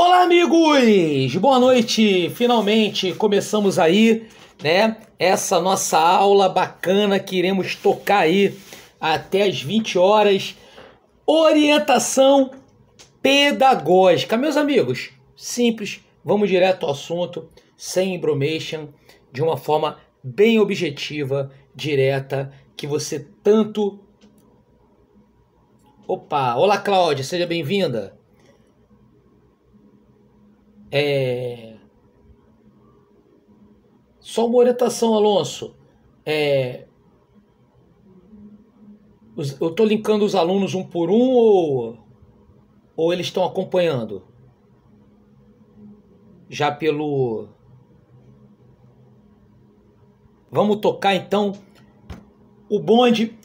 Olá, amigos! Boa noite! Finalmente começamos aí, né? Essa nossa aula bacana que iremos tocar aí até as 20 horas. Orientação pedagógica. Meus amigos, simples, vamos direto ao assunto, sem embromation, de uma forma bem objetiva, direta, que você tanto... Opa! Olá, Cláudia, seja bem-vinda! Só uma orientação, Alonso. Eu estou linkando os alunos um por um ou eles estão acompanhando? Já pelo... Vamos tocar então o bonde.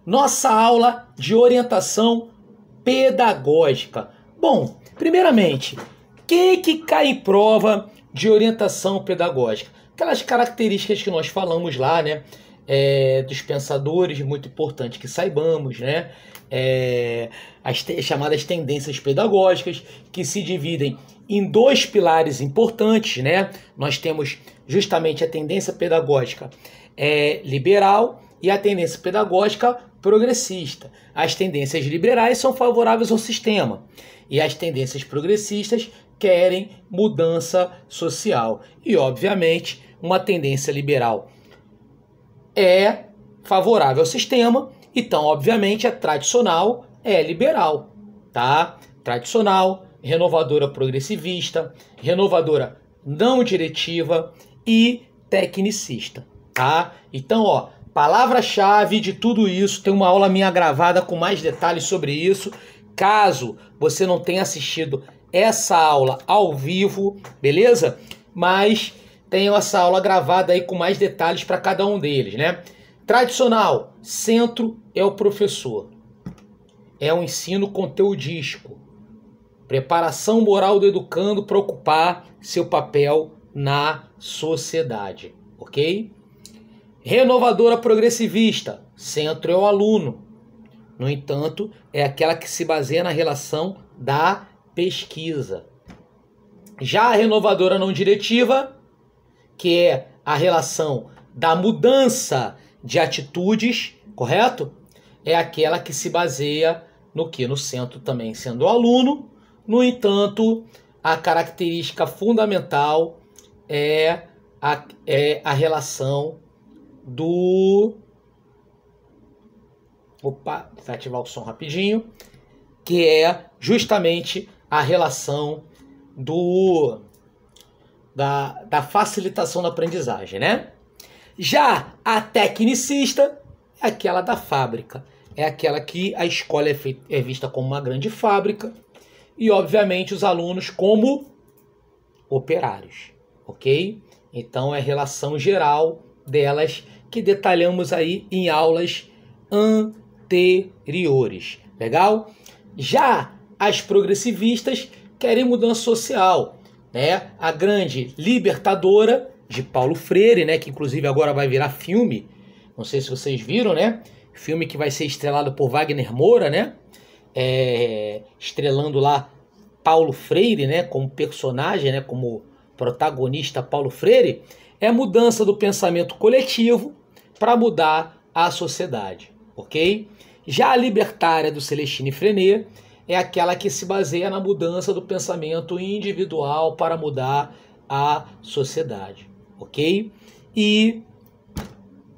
Nossa aula de orientação pedagógica. Bom, primeiramente, o que cai em prova de orientação pedagógica? Aquelas características que nós falamos lá, né? Dos pensadores, muito importante que saibamos, né? As chamadas tendências pedagógicas, que se dividem em dois pilares importantes, né? Nós temos justamente a tendência pedagógica liberal e a tendência pedagógica progressista. As tendências liberais são favoráveis ao sistema e as tendências progressistas querem mudança social. E, obviamente, uma tendência liberal é favorável ao sistema, então, obviamente, a tradicional é liberal, tá? Tradicional, renovadora progressivista, renovadora não diretiva e tecnicista, tá? Então, ó, palavra-chave de tudo isso, tem uma aula minha gravada com mais detalhes sobre isso. Caso você não tenha assistido essa aula ao vivo, beleza? Mas tenho essa aula gravada aí com mais detalhes para cada um deles, né? Tradicional, centro é o professor. É o ensino conteudístico. Preparação moral do educando para ocupar seu papel na sociedade, ok? Renovadora progressivista, centro é o aluno. No entanto, é aquela que se baseia na relação da pesquisa. Já a renovadora não diretiva, que é a relação da mudança de atitudes, correto? É aquela que se baseia no que? No centro também sendo o aluno. No entanto, a característica fundamental é a relação do... Opa, vou ativar o som rapidinho. Que é justamente a relação da facilitação da aprendizagem, né? Já a tecnicista é aquela da fábrica. É aquela que a escola é vista como uma grande fábrica e, obviamente, os alunos como operários, ok? Então, é a relação geral delas que detalhamos aí em aulas anteriores, legal? Já as progressivistas querem mudança social, né? A grande libertadora de Paulo Freire, né? Que inclusive agora vai virar filme, não sei se vocês viram, né? Filme que vai ser estrelado por Wagner Moura, né? Estrelando lá Paulo Freire, né? Como personagem, né? Como protagonista Paulo Freire. É a mudança do pensamento coletivo para mudar a sociedade, ok? Já a libertária do Celestine Freinet é aquela que se baseia na mudança do pensamento individual para mudar a sociedade, ok? E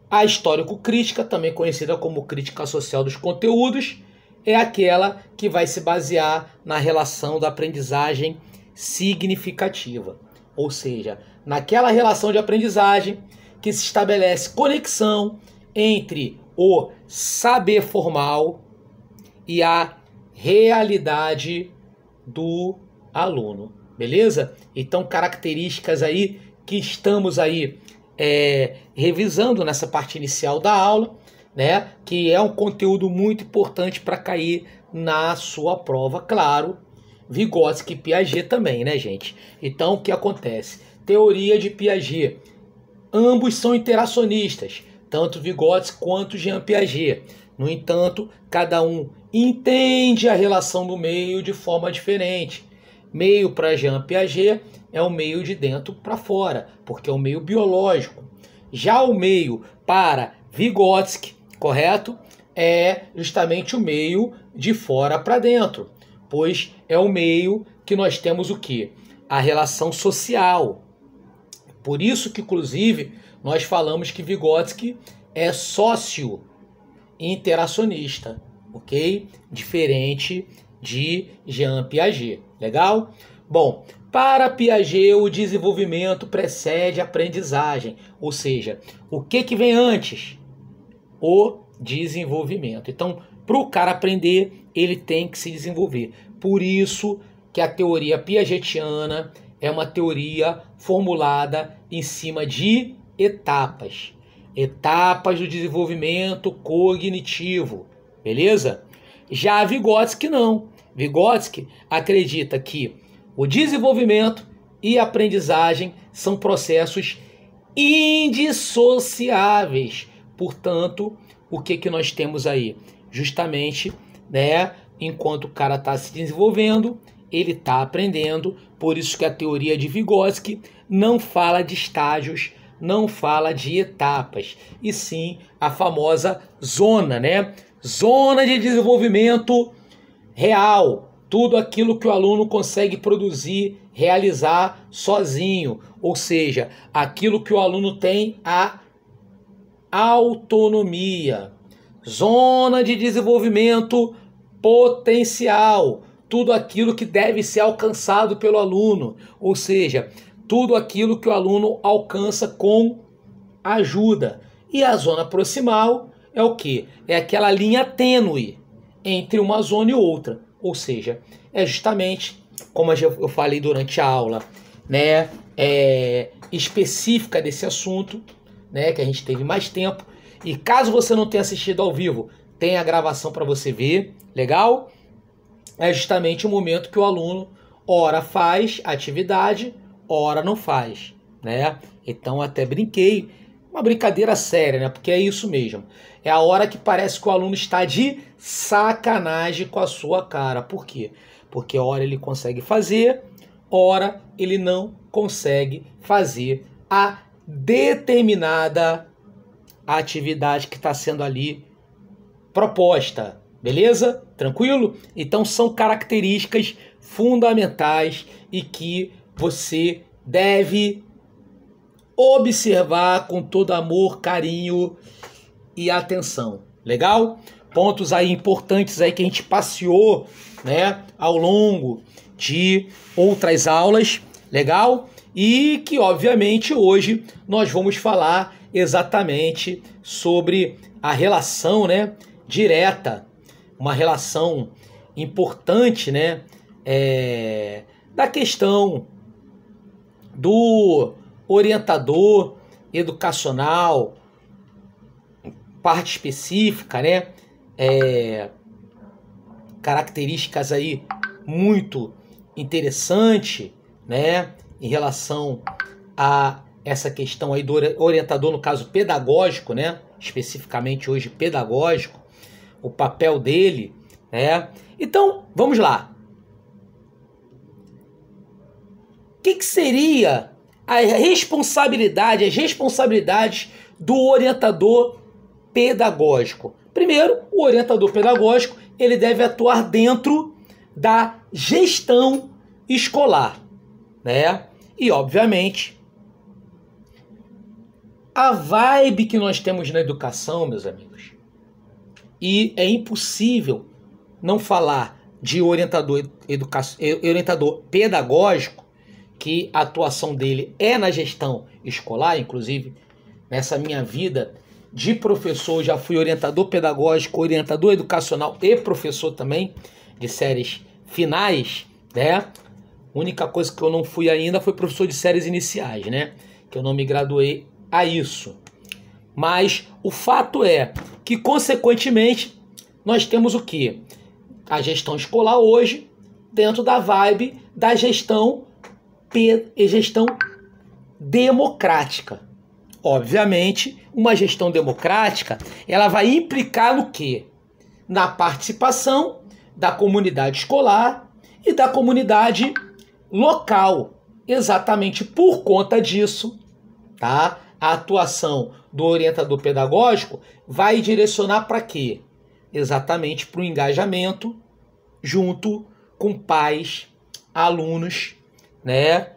a histórico-crítica, também conhecida como crítica social dos conteúdos, é aquela que vai se basear na relação da aprendizagem significativa, ou seja, naquela relação de aprendizagem que se estabelece conexão entre o saber formal e a realidade do aluno, beleza? Então, características aí que estamos aí revisando nessa parte inicial da aula, né? Que é um conteúdo muito importante para cair na sua prova, claro. Vygotsky e Piaget também, né, gente? Então, o que acontece? Teoria de Piaget. Ambos são interacionistas, tanto Vygotsky quanto Jean Piaget. No entanto, cada um entende a relação do meio de forma diferente. Meio para Jean Piaget é o meio de dentro para fora, porque é o meio biológico. Já o meio para Vygotsky, correto? É justamente o meio de fora para dentro, pois é o meio que nós temos o quê? A relação social. Por isso que, inclusive, nós falamos que Vygotsky é sócio-interacionista, ok? Diferente de Jean Piaget. Legal? Bom, para Piaget o desenvolvimento precede a aprendizagem, ou seja, o que vem antes? O desenvolvimento. Então, para o cara aprender, ele tem que se desenvolver. Por isso que a teoria piagetiana é uma teoria formulada em cima de etapas. Etapas do desenvolvimento cognitivo. Beleza? Já Vygotsky não. Vygotsky acredita que o desenvolvimento e a aprendizagem são processos indissociáveis. Portanto, o que nós temos aí? Justamente, né, enquanto o cara está se desenvolvendo, ele está aprendendo. Por isso que a teoria de Vygotsky não fala de estágios, não fala de etapas, e sim a famosa zona, né? Zona de desenvolvimento real. Tudo aquilo que o aluno consegue produzir, realizar sozinho. Ou seja, aquilo que o aluno tem a autonomia. Zona de desenvolvimento potencial. Tudo aquilo que deve ser alcançado pelo aluno. Ou seja, tudo aquilo que o aluno alcança com ajuda. E a zona proximal é o quê? É aquela linha tênue entre uma zona e outra. Ou seja, é justamente, como eu falei durante a aula, né, específica desse assunto, né, que a gente teve mais tempo. E caso você não tenha assistido ao vivo, tem a gravação para você ver, legal? É justamente o momento que o aluno ora faz a atividade, ora não faz, né? Então até brinquei, uma brincadeira séria, né? Porque é isso mesmo. É a hora que parece que o aluno está de sacanagem com a sua cara. Por quê? Porque ora ele consegue fazer, ora ele não consegue fazer a determinada atividade que está sendo ali proposta. Beleza? Tranquilo? Então são características fundamentais e que você deve observar com todo amor, carinho e atenção. Legal? Pontos aí importantes aí que a gente passeou, né, ao longo de outras aulas. Legal? E que obviamente hoje nós vamos falar exatamente sobre a relação, né, direta, uma relação importante, né, da questão do orientador educacional, parte específica, né, características aí muito interessante, né, em relação a essa questão aí do orientador, no caso pedagógico, né, especificamente hoje pedagógico, o papel dele, né? Então, vamos lá. O que seria a responsabilidade, as responsabilidades do orientador pedagógico? Primeiro, o orientador pedagógico, ele deve atuar dentro da gestão escolar, né? E, obviamente, a vibe que nós temos na educação, meus amigos, e é impossível não falar de orientador pedagógico, que a atuação dele é na gestão escolar. Inclusive, nessa minha vida de professor, já fui orientador pedagógico, orientador educacional e professor também de séries finais, né? A única coisa que eu não fui ainda foi professor de séries iniciais, né? Que eu não me graduei a isso. Mas o fato é que, consequentemente, nós temos o quê? A gestão escolar hoje dentro da vibe da gestão democrática. Obviamente, uma gestão democrática, ela vai implicar no quê? Na participação da comunidade escolar e da comunidade local. Exatamente por conta disso, tá? A atuação do orientador pedagógico vai direcionar para quê? Exatamente para o engajamento junto com pais, alunos, né?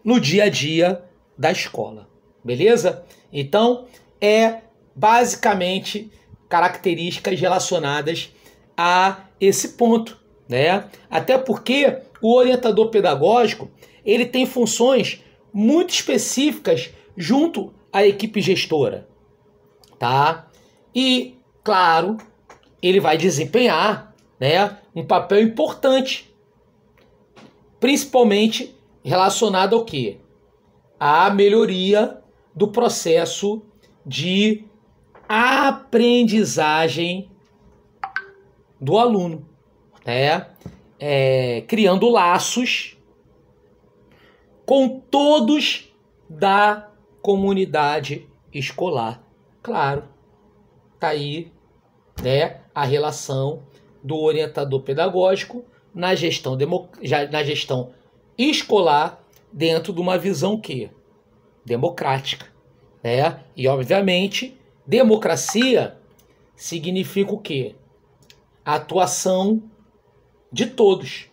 No dia a dia da escola, beleza? Então, basicamente características relacionadas a esse ponto, né? Até porque o orientador pedagógico, ele tem funções muito específicas junto à equipe gestora, tá? E, claro, ele vai desempenhar, né, um papel importante, principalmente relacionado ao quê? À melhoria do processo de aprendizagem do aluno, né? Criando laços com todos da comunidade escolar. Claro, tá aí, né, a relação do orientador pedagógico na gestão escolar dentro de uma visão democrática, né? E obviamente, democracia significa o quê? A atuação de todos.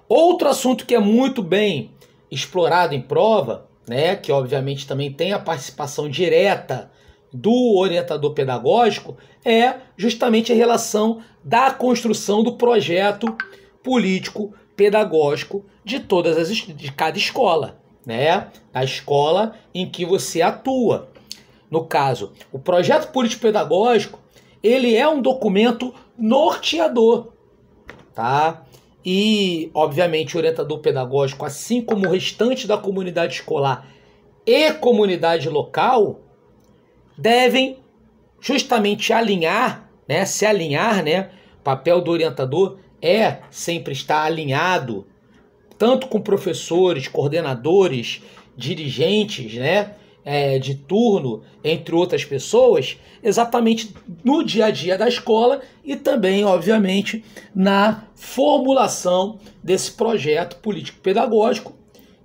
Outro assunto que é muito bem explorado em prova, né, que obviamente também tem a participação direta do orientador pedagógico, é justamente a relação da construção do projeto político pedagógico de cada escola, né? A escola em que você atua. No caso, o projeto político pedagógico, ele é um documento norteador, tá? E, obviamente, o orientador pedagógico, assim como o restante da comunidade escolar e comunidade local, devem justamente se alinhar, né? O papel do orientador é sempre estar alinhado, tanto com professores, coordenadores, dirigentes, né? De turno, entre outras pessoas, exatamente no dia a dia da escola e também, obviamente, na formulação desse projeto político-pedagógico,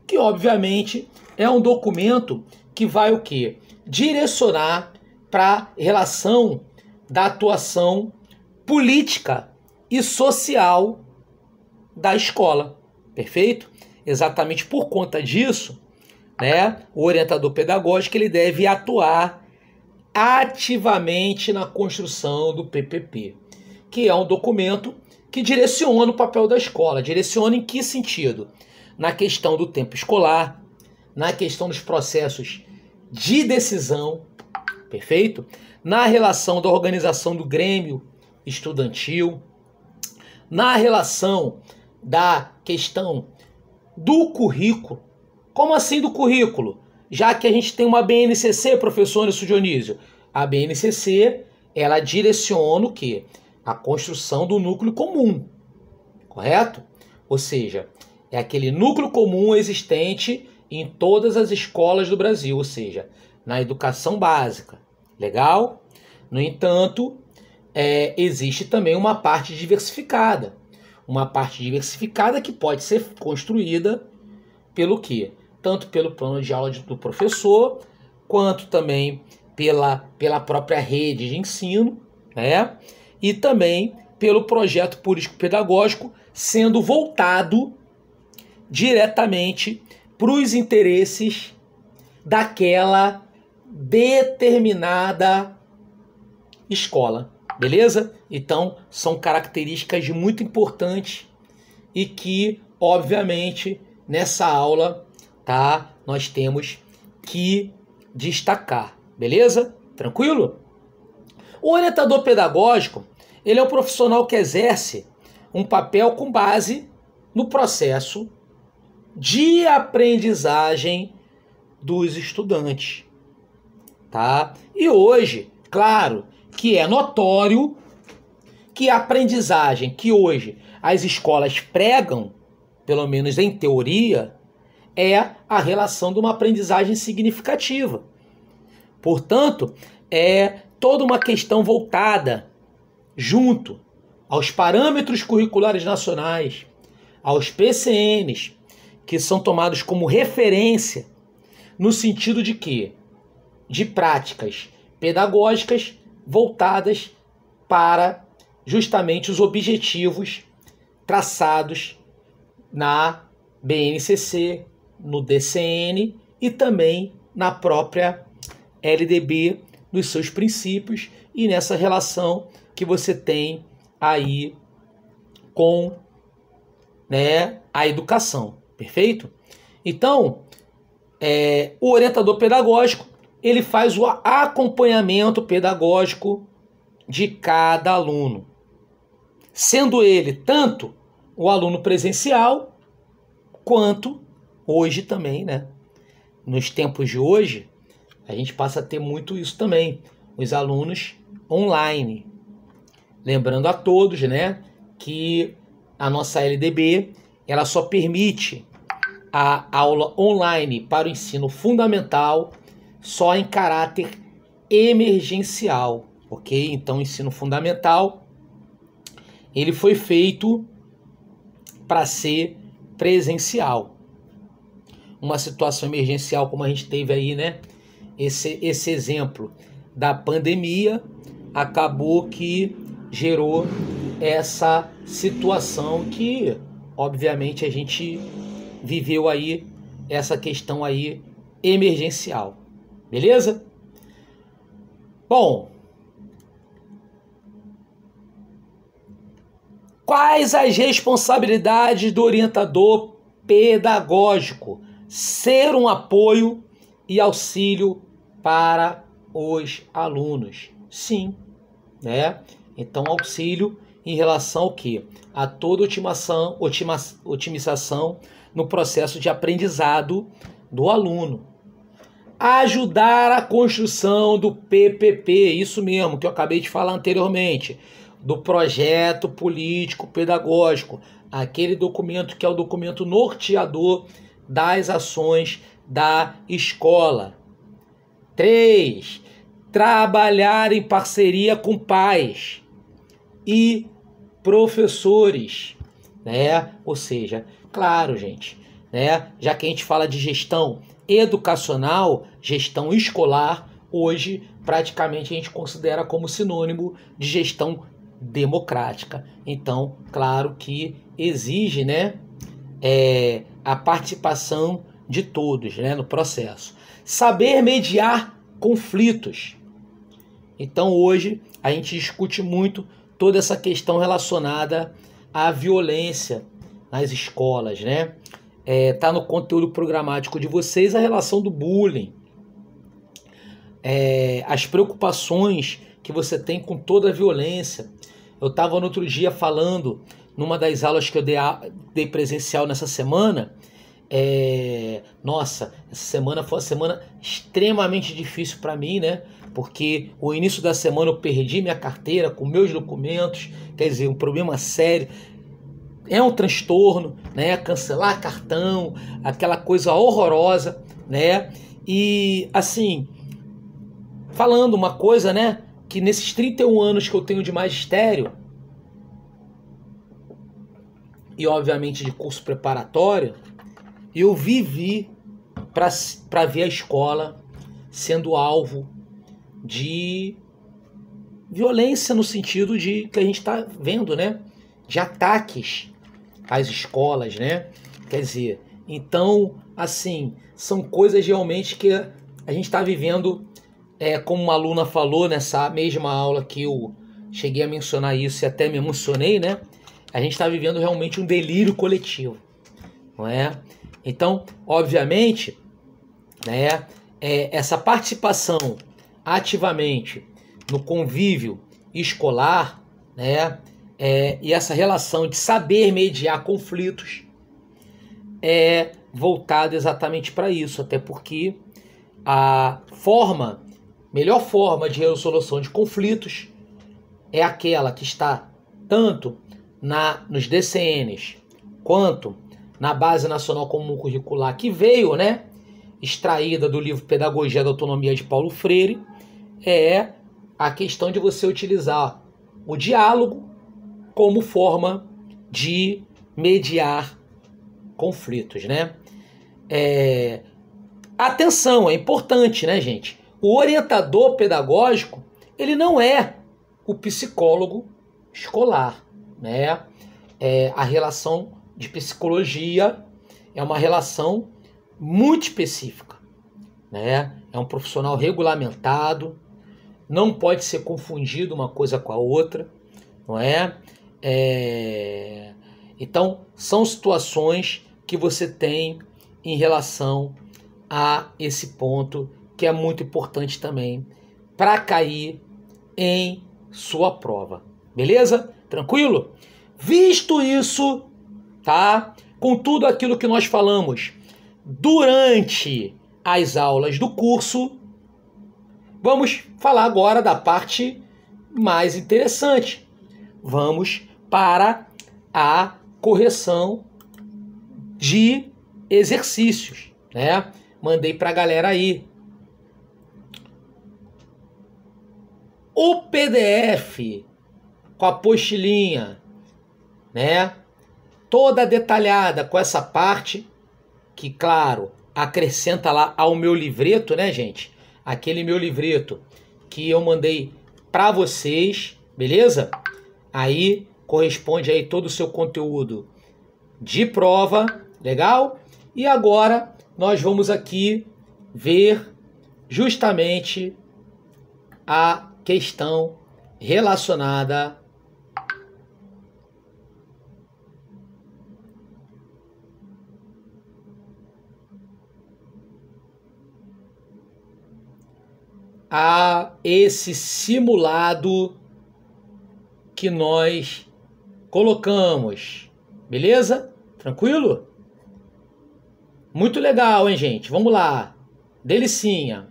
que, obviamente, é um documento que vai o quê? Direcionar para a relação da atuação política e social da escola, perfeito? Exatamente por conta disso, né, o orientador pedagógico ele deve atuar ativamente na construção do PPP, que é um documento que direciona o papel da escola. Direciona em que sentido? Na questão do tempo escolar, na questão dos processos de decisão, perfeito? Na relação da organização do grêmio estudantil, na relação da questão do currículo. Como assim do currículo? Já que a gente tem uma BNCC, professor Anderson Dionísio. A BNCC, ela direciona o quê? A construção do núcleo comum, correto? Ou seja, é aquele núcleo comum existente em todas as escolas do Brasil, ou seja, na educação básica. Legal? No entanto, existe também uma parte diversificada. Uma parte diversificada que pode ser construída pelo quê? Tanto pelo plano de aula do professor, quanto também pela própria rede de ensino, né? E também pelo projeto político-pedagógico sendo voltado diretamente para os interesses daquela determinada escola, beleza? Então, são características muito importantes e que, obviamente, nessa aula, tá, nós temos que destacar, beleza? Tranquilo? O orientador pedagógico, ele é um profissional que exerce um papel com base no processo de aprendizagem dos estudantes, tá? E hoje, claro, que é notório que a aprendizagem que hoje as escolas pregam, pelo menos em teoria, é a relação de uma aprendizagem significativa. Portanto, é toda uma questão voltada junto aos parâmetros curriculares nacionais, aos PCNs, que são tomados como referência no sentido de quê? De práticas pedagógicas voltadas para justamente os objetivos traçados na BNCC, no DCN e também na própria LDB, nos seus princípios e nessa relação que você tem aí com, né, a educação, perfeito? Então, o orientador pedagógico, ele faz o acompanhamento pedagógico de cada aluno, sendo ele tanto o aluno presencial, quanto hoje também, né? Nos tempos de hoje, a gente passa a ter muito isso também, os alunos online. Lembrando a todos, né, que a nossa LDB, ela só permite a aula online para o ensino fundamental só em caráter emergencial, ok? Então, o ensino fundamental, ele foi feito para ser presencial. Uma situação emergencial como a gente teve aí, né? Esse exemplo da pandemia acabou que gerou essa situação que, obviamente, a gente viveu aí essa questão aí emergencial. Beleza? Bom, quais as responsabilidades do orientador pedagógico? Ser um apoio e auxílio para os alunos. Sim, né? Então, auxílio em relação ao quê? A toda otimização no processo de aprendizado do aluno. Ajudar a construção do PPP, isso mesmo que eu acabei de falar anteriormente, do projeto político pedagógico, aquele documento que é o documento norteador das ações da escola. 3. Trabalhar em parceria com pais e professores, né? Ou seja, claro, gente, né? Já que a gente fala de gestão educacional, gestão escolar, hoje praticamente a gente considera como sinônimo de gestão democrática. Então, claro que exige, né, a participação de todos, né, no processo. Saber mediar conflitos. Então, hoje a gente discute muito toda essa questão relacionada à violência nas escolas, né? Tá no conteúdo programático de vocês a relação do bullying, as preocupações que você tem com toda a violência. Eu estava no outro dia falando, numa das aulas que eu dei presencial nessa semana, nossa, essa semana foi uma semana extremamente difícil para mim, né? Porque o início da semana eu perdi minha carteira com meus documentos, quer dizer, um problema sério. É um transtorno, né? Cancelar cartão, aquela coisa horrorosa, né? E, assim, falando uma coisa, né? Que nesses 31 anos que eu tenho de magistério, e obviamente de curso preparatório, eu vivi para ver a escola sendo alvo de violência no sentido de que a gente está vendo, né? De ataques às escolas, né? Quer dizer, então, assim, são coisas realmente que a gente está vivendo, como uma aluna falou nessa mesma aula que eu cheguei a mencionar isso e até me emocionei, né? A gente está vivendo realmente um delírio coletivo, não é? Então, obviamente, né, essa participação ativamente no convívio escolar, né, e essa relação de saber mediar conflitos é voltada exatamente para isso, até porque a melhor forma de resolução de conflitos é aquela que está tanto nos DCNs quanto na Base Nacional Comum Curricular, que veio, né, extraída do livro Pedagogia da Autonomia de Paulo Freire, é a questão de você utilizar o diálogo como forma de mediar conflitos, né? Atenção, é importante, né, gente? O orientador pedagógico, ele não é o psicólogo escolar, né? A relação de psicologia é uma relação muito específica, né? É um profissional regulamentado, não pode ser confundido uma coisa com a outra, não é? Então, são situações que você tem em relação a esse ponto que é muito importante também para cair em sua prova. Beleza? Tranquilo? Visto isso, tá? Com tudo aquilo que nós falamos durante as aulas do curso, vamos falar agora da parte mais interessante. Vamos para a correção de exercícios, né? Mandei para a galera aí. O PDF com a apostilinha, né? Toda detalhada com essa parte que, claro, acrescenta lá ao meu livreto, né, gente? Aquele meu livreto que eu mandei para vocês, beleza? Aí corresponde aí todo o seu conteúdo de prova, legal? E agora nós vamos aqui ver justamente a questão relacionada a esse simulado que nós colocamos, beleza? Tranquilo? Muito legal, hein, gente? Vamos lá. Delicinha.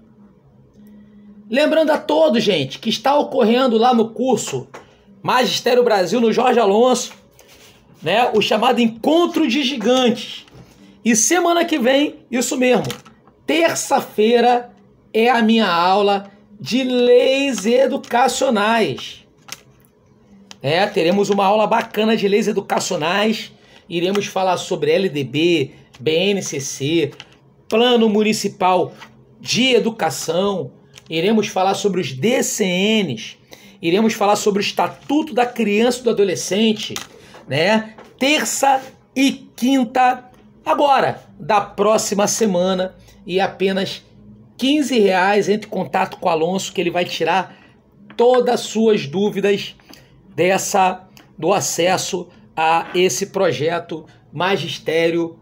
Lembrando a todos, gente, que está ocorrendo lá no curso Magistério Brasil, no Jorge Alonso, né, o chamado Encontro de Gigantes. E semana que vem, isso mesmo, terça-feira é a minha aula de leis educacionais. Teremos uma aula bacana de leis educacionais. Iremos falar sobre LDB, BNCC, Plano Municipal de Educação. Iremos falar sobre os DCNs. Iremos falar sobre o Estatuto da Criança e do Adolescente, né? Terça e quinta, agora, da próxima semana. E apenas R$15, entre em contato com o Alonso, que ele vai tirar todas as suas dúvidas do acesso a esse projeto Magistério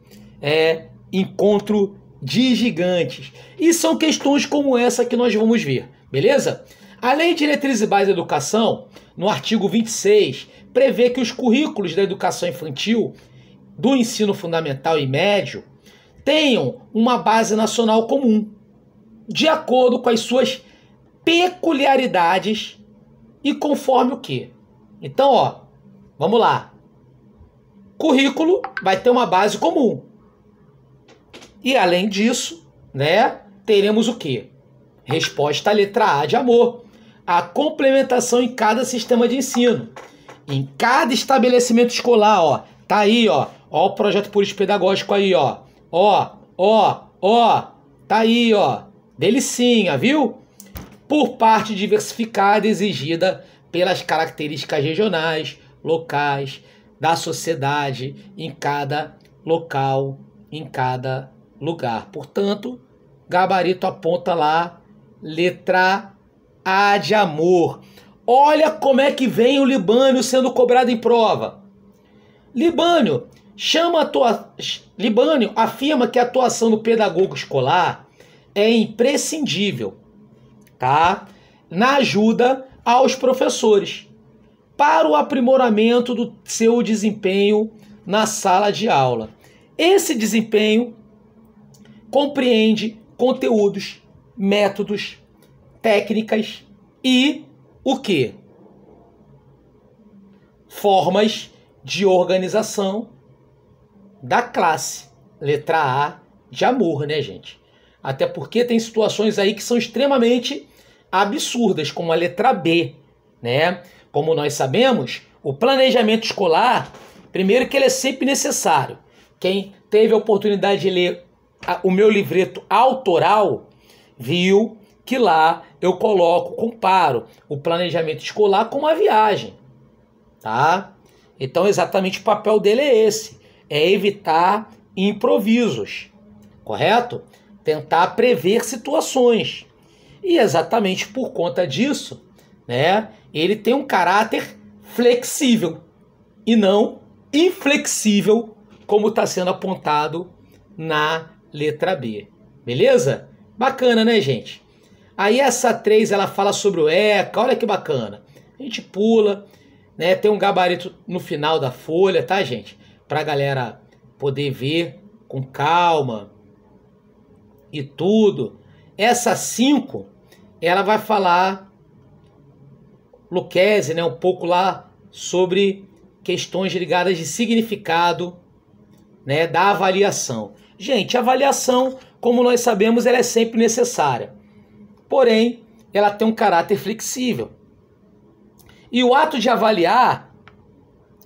Encontro de Gigantes. E são questões como essa que nós vamos ver, beleza? A Lei de Diretrizes e Bases da Educação, no artigo 26, prevê que os currículos da educação infantil, do ensino fundamental e médio, tenham uma base nacional comum, de acordo com as suas peculiaridades e conforme o quê? Então, ó, vamos lá. Currículo vai ter uma base comum. E além disso, né, teremos o quê? Resposta à letra A de amor. A complementação em cada sistema de ensino. Em cada estabelecimento escolar, ó. Tá aí, ó. Ó o projeto político pedagógico aí, ó. Ó. Tá aí, ó. Delicinha, viu? Por parte diversificada exigida pelas características regionais, locais, da sociedade, em cada local, em cada lugar. Portanto, gabarito aponta lá, letra A de amor. Olha como é que vem o Libânio sendo cobrado em prova. Libânio afirma que a atuação do pedagogo escolar é imprescindível, tá? Na ajuda aos professores para o aprimoramento do seu desempenho na sala de aula. Esse desempenho compreende conteúdos, métodos, técnicas e o quê? Formas de organização da classe. Letra A de amor, né, gente? Até porque tem situações aí que são extremamente absurdas, como a letra B, né? Como nós sabemos, o planejamento escolar, primeiro que ele é sempre necessário. Quem teve a oportunidade de ler o meu livreto autoral, viu que lá eu comparo o planejamento escolar com uma viagem, tá? Então exatamente o papel dele é esse, é evitar improvisos, correto? Tentar prever situações. E exatamente por conta disso, né, ele tem um caráter flexível e não inflexível, como está sendo apontado na letra B. Beleza? Bacana, né, gente? Aí essa 3, ela fala sobre o ECA, olha que bacana. A gente pula, né? Tem um gabarito no final da folha, tá, gente? Pra galera poder ver com calma e tudo. Essa 5, ela vai falar, Lucchesi, né, um pouco lá sobre questões ligadas de significado, né, da avaliação. Gente, a avaliação, como nós sabemos, ela é sempre necessária. Porém, ela tem um caráter flexível. E o ato de avaliar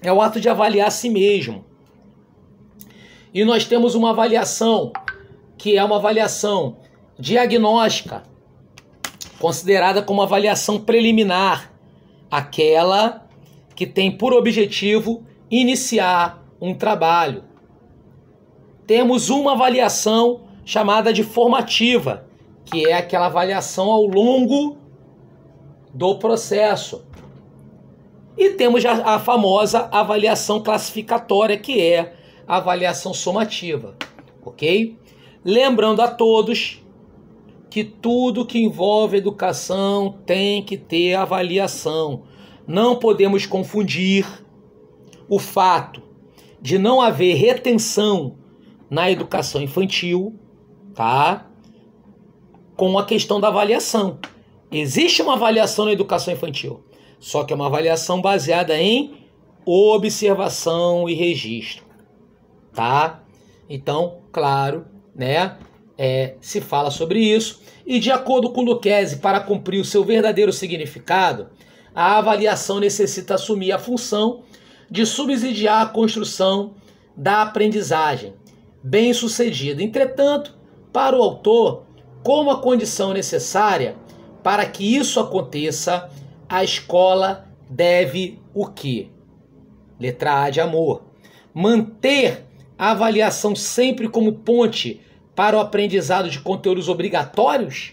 é o ato de avaliar a si mesmo. E nós temos uma avaliação que é uma avaliação diagnóstica, considerada como avaliação preliminar, aquela que tem por objetivo iniciar um trabalho. Temos uma avaliação chamada de formativa, que é aquela avaliação ao longo do processo. E temos a famosa avaliação classificatória, que é a avaliação somativa, ok? Lembrando a todos que tudo que envolve educação tem que ter avaliação. Não podemos confundir o fato de não haver retenção na educação infantil, tá? Com a questão da avaliação. Existe uma avaliação na educação infantil, só que é uma avaliação baseada em observação e registro, tá? Então, claro, né? Se fala sobre isso. E de acordo com Lucchesi, para cumprir o seu verdadeiro significado, a avaliação necessita assumir a função de subsidiar a construção da aprendizagem bem-sucedida. Entretanto, para o autor, como a condição necessária para que isso aconteça, a escola deve o quê? Letra A de amor. Manter a avaliação sempre como ponte para o aprendizado de conteúdos obrigatórios?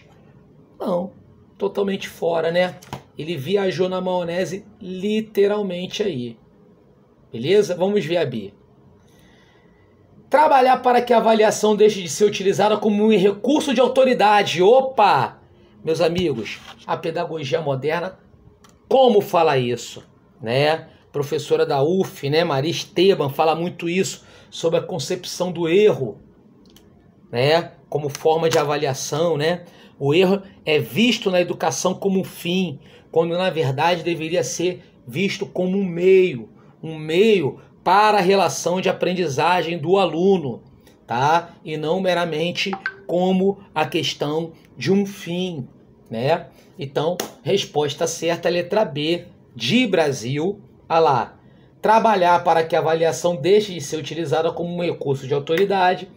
Não, totalmente fora, né? Ele viajou na maionese literalmente aí. Beleza? Vamos ver a B. Trabalhar para que a avaliação deixe de ser utilizada como um recurso de autoridade. Opa! Meus amigos, a pedagogia moderna, como fala isso? Né? Professora da UF, né, Maria Esteban, fala muito isso sobre a concepção do erro, né, como forma de avaliação, né? O erro é visto na educação como um fim, quando na verdade deveria ser visto como um meio para a relação de aprendizagem do aluno, tá? E não meramente como a questão de um fim, né? Então, resposta certa, letra B, de Brasil. Olha lá. Trabalhar para que a avaliação deixe de ser utilizada como um recurso de autoridade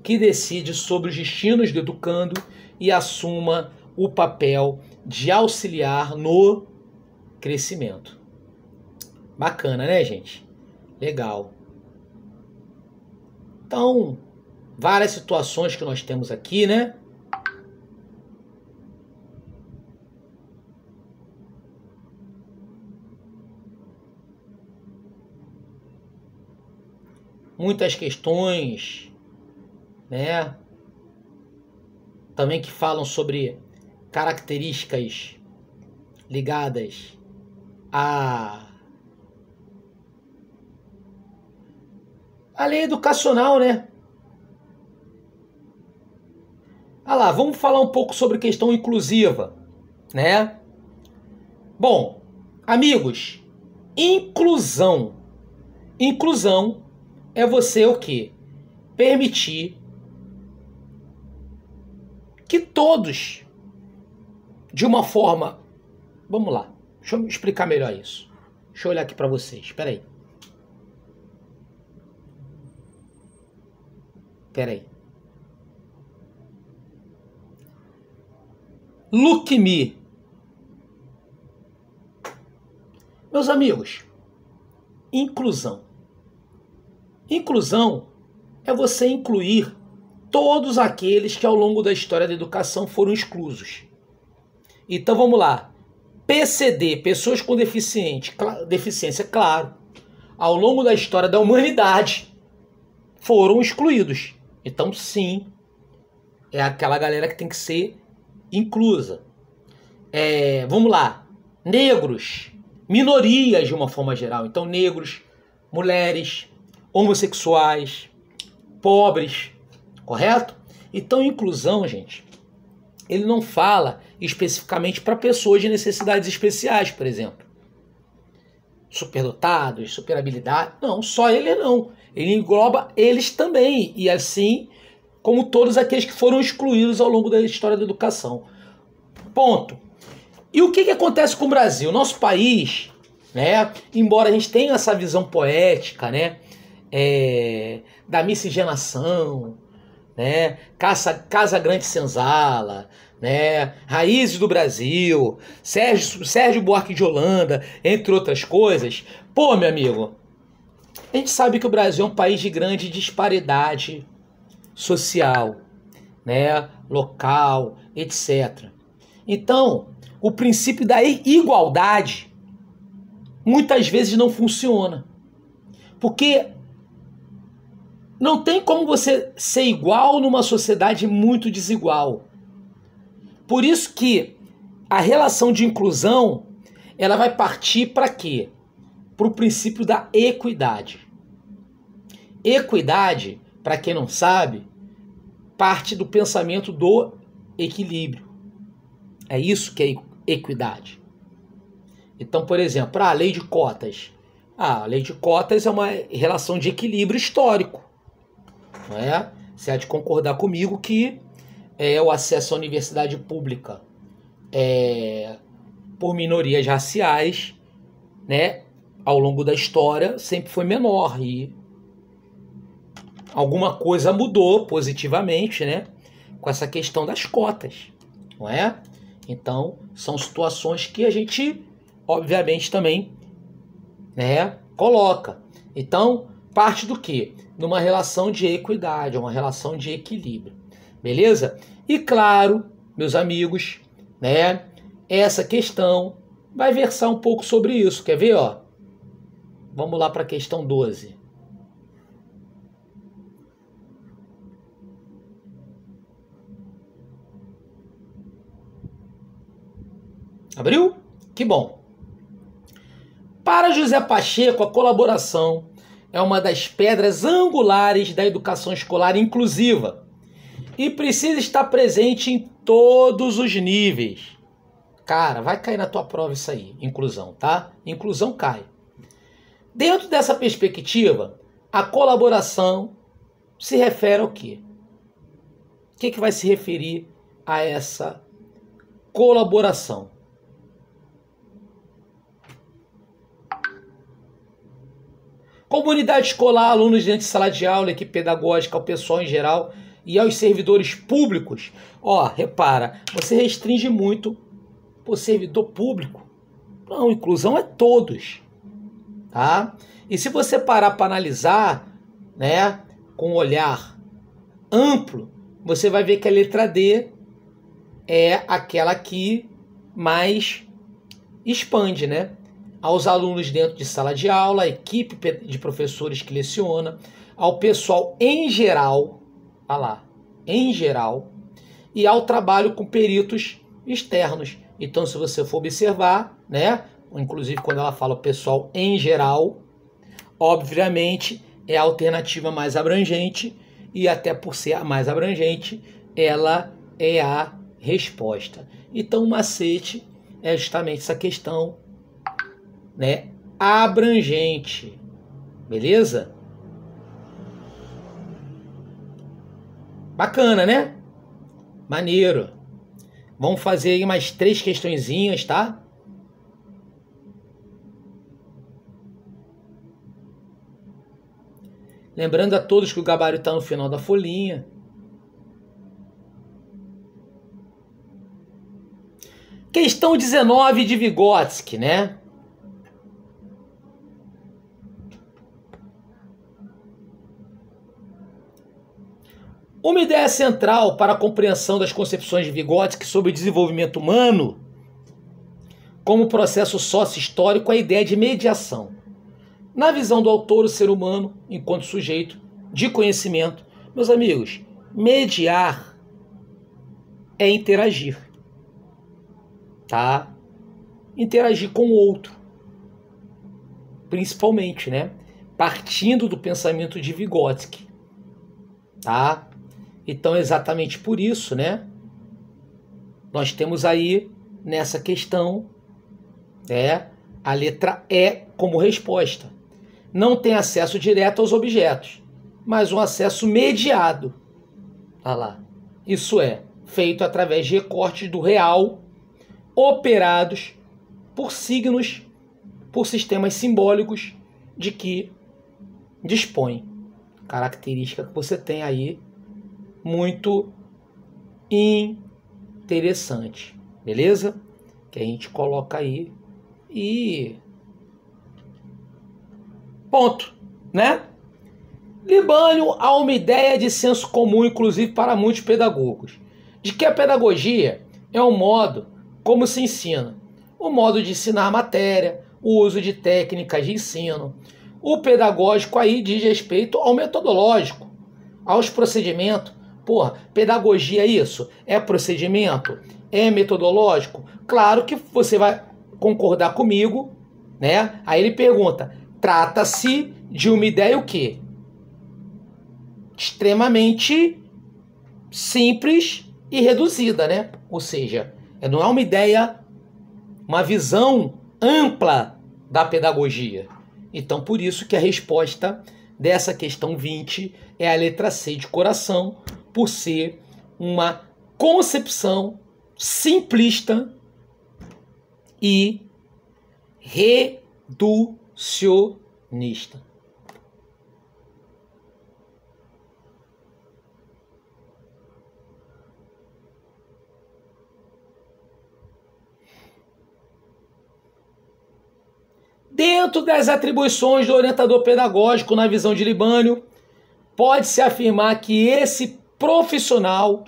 que decide sobre os destinos do educando e assuma o papel de auxiliar no crescimento. Bacana, né, gente? Legal. Então, várias situações que nós temos aqui, né? Muitas questões, né? Também que falam sobre características ligadas à lei educacional, né? Ah lá, vamos falar um pouco sobre questão inclusiva, né? Bom, amigos, inclusão. Inclusão é você o quê? Permitir que todos, de uma forma... Vamos lá, deixa eu explicar melhor isso. Deixa eu olhar aqui para vocês, espera aí. Pera aí. Look me. Meus amigos, inclusão. Inclusão é você incluir todos aqueles que ao longo da história da educação foram exclusos. Então vamos lá. PCD, pessoas com deficiência, claro. Ao longo da história da humanidade foram excluídos. Então sim, é aquela galera que tem que ser inclusa. Vamos lá. Negros, minorias de uma forma geral. Então negros, mulheres, homossexuais, pobres, correto? Então inclusão, gente, ele não fala especificamente para pessoas de necessidades especiais, por exemplo. Superdotados, superhabilidade. Não, só ele não. Ele engloba eles também. E assim como todos aqueles que foram excluídos ao longo da história da educação. Ponto. E o que acontece com o Brasil? Nosso país, né, embora a gente tenha essa visão poética, né, da miscigenação, né, Casa Grande Senzala, né, Raízes do Brasil, Sérgio Buarque de Holanda, entre outras coisas. Pô, meu amigo, a gente sabe que o Brasil é um país de grande disparidade social, né, local, etc. Então, o princípio da igualdade muitas vezes não funciona. Porque não tem como você ser igual numa sociedade muito desigual. Por isso que a relação de inclusão, ela vai partir para quê? Para o princípio da equidade. Equidade, para quem não sabe, parte do pensamento do equilíbrio. É isso que é equidade. Então, por exemplo, a lei de cotas. A lei de cotas é uma relação de equilíbrio histórico. Não é? Você há de concordar comigo que o acesso à universidade pública por minorias raciais, né, ao longo da história sempre foi menor e alguma coisa mudou positivamente, né, com essa questão das cotas, não é? Então, são situações que a gente, obviamente, também, né, coloca. Então, parte do quê? Numa relação de equidade, uma relação de equilíbrio. Beleza? E claro, meus amigos, né, essa questão vai versar um pouco sobre isso. Quer ver, ó? Vamos lá para a questão 12. Abriu? Que bom. Para José Pacheco, a colaboração é uma das pedras angulares da educação escolar inclusiva e precisa estar presente em todos os níveis. Cara, vai cair na tua prova isso aí, inclusão, tá? Inclusão cai. Dentro dessa perspectiva, a colaboração se refere ao quê? O que vai se referir a essa colaboração? Comunidade escolar, alunos dentro de sala de aula, equipe pedagógica, ao pessoal em geral e aos servidores públicos. Ó, repara, você restringe muito o servidor público. Não, inclusão é todos, tá? E se você parar para analisar, né, com um olhar amplo, você vai ver que a letra D é aquela que mais expande, né? Aos alunos dentro de sala de aula, a equipe de professores que leciona, ao pessoal em geral, olha lá, em geral, e ao trabalho com peritos externos. Então, se você for observar, né, inclusive quando ela fala o pessoal em geral, obviamente é a alternativa mais abrangente e até por ser a mais abrangente, ela é a resposta. Então, o macete é justamente essa questão, né, abrangente, beleza? Bacana, né? Maneiro. Vamos fazer aí mais 3 questõezinhas, tá? Lembrando a todos que o gabarito está no final da folhinha. Questão 19 de Vygotsky, né? Uma ideia central para a compreensão das concepções de Vygotsky sobre o desenvolvimento humano como processo sócio-histórico é a ideia de mediação. Na visão do autor, o ser humano, enquanto sujeito de conhecimento, meus amigos, mediar é interagir, tá? Interagir com o outro, principalmente, né? Partindo do pensamento de Vygotsky, tá? Então, exatamente por isso, né? Nós temos aí, nessa questão, a letra E como resposta. Não tem acesso direto aos objetos, mas um acesso mediado. Olha lá. Isso é feito através de recortes do real operados por signos, por sistemas simbólicos de que dispõe. Característica que você tem aí muito interessante, beleza? Que a gente coloca aí e ponto, né? Libânio há uma ideia de senso comum, inclusive para muitos pedagogos, de que a pedagogia é um modo como se ensina, o modo de ensinar a matéria, o uso de técnicas de ensino. O pedagógico aí diz respeito ao metodológico, aos procedimentos. Porra, pedagogia é isso? É procedimento? É metodológico? Claro que você vai concordar comigo, né? Aí ele pergunta, trata-se de uma ideia o quê? Extremamente simples e reduzida, né? Ou seja, não é uma ideia, uma visão ampla da pedagogia. Então, por isso que a resposta dessa questão 20 é a letra C de coração, por ser uma concepção simplista e reducionista. Dentro das atribuições do orientador pedagógico na visão de Libânio, pode-se afirmar que esse profissional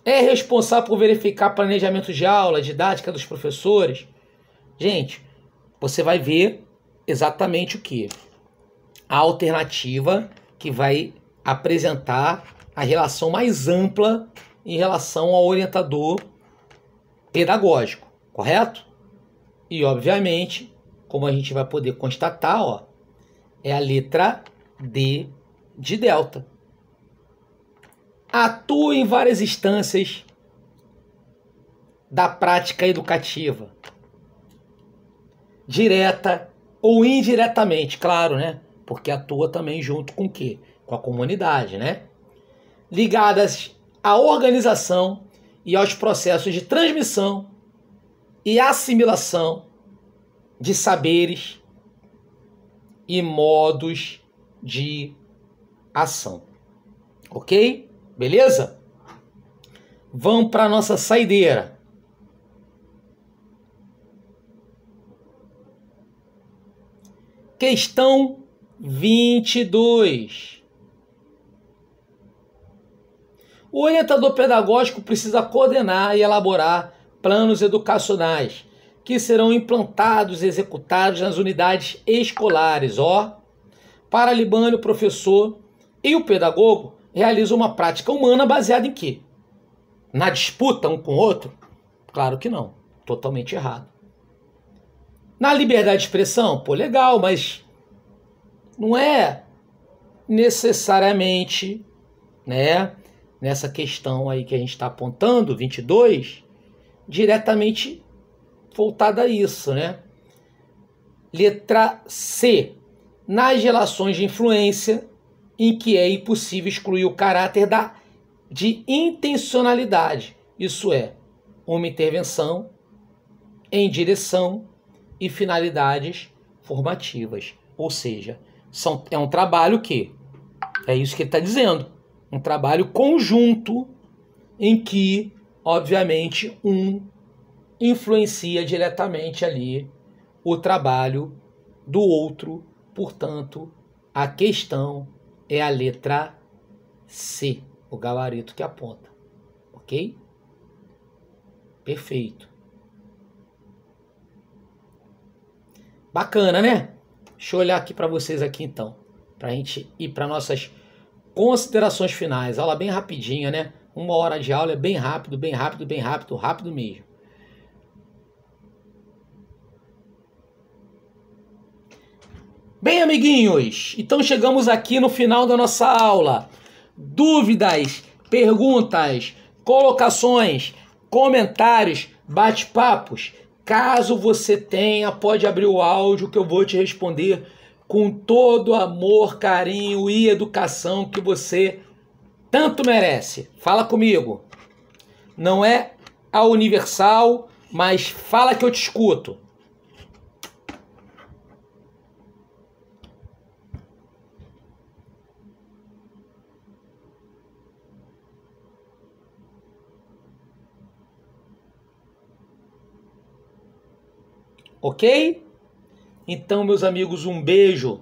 é responsável por verificar planejamento de aula, didática dos professores. Gente, você vai ver exatamente o que? A alternativa que vai apresentar a relação mais ampla em relação ao orientador pedagógico, correto? E, obviamente, como a gente vai poder constatar, ó, é a letra D de delta. Atua em várias instâncias da prática educativa, direta ou indiretamente, claro, né? Porque atua também junto com o quê? Com a comunidade, né? Ligadas à organização e aos processos de transmissão e assimilação de saberes e modos de ação. Ok? Beleza? Vamos para a nossa saideira. Questão 22. O orientador pedagógico precisa coordenar e elaborar planos educacionais que serão implantados e executados nas unidades escolares. Para Libânio, o professor e o pedagogo realizam uma prática humana baseada em quê? Na disputa um com o outro? Claro que não. Totalmente errado. Na liberdade de expressão? Pô, legal, mas não é necessariamente, né, nessa questão aí que a gente está apontando, 22, diretamente voltada a isso, né? Letra C. Nas relações de influência, em que é impossível excluir o caráter de intencionalidade. Isso é, uma intervenção em direção e finalidades formativas. Ou seja, é um trabalho que, é isso que ele está dizendo, um trabalho conjunto em que, obviamente, um influencia diretamente ali o trabalho do outro. Portanto, a questão é a letra C, o gabarito que aponta. Ok? Perfeito. Bacana, né? Deixa eu olhar aqui para vocês aqui então, para a gente ir para nossas considerações finais. Aula bem rapidinha, né? 1 hora de aula é bem rápido, bem rápido, bem rápido, rápido mesmo. Bem, amiguinhos, então chegamos aqui no final da nossa aula. Dúvidas, perguntas, colocações, comentários, bate-papos. Caso você tenha, pode abrir o áudio que eu vou te responder com todo amor, carinho e educação que você tanto merece. Fala comigo. Não é a universal, mas fala que eu te escuto. Ok? Então, meus amigos, um beijo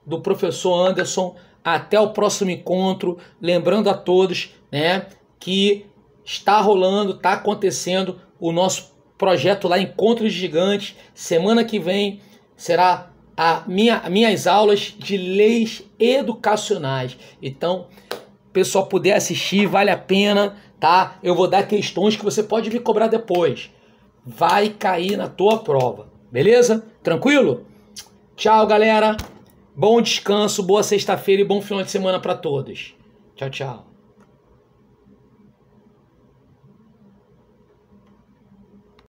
do professor Anderson. Até o próximo encontro. Lembrando a todos, né, que está rolando, está acontecendo o nosso projeto lá, Encontros Gigantes. Semana que vem será minhas aulas de leis educacionais. Então, o pessoal puder assistir, vale a pena, tá? Eu vou dar questões que você pode me cobrar depois. Vai cair na tua prova. Beleza? Tranquilo? Tchau, galera. Bom descanso, boa sexta-feira e bom final de semana para todos. Tchau, tchau.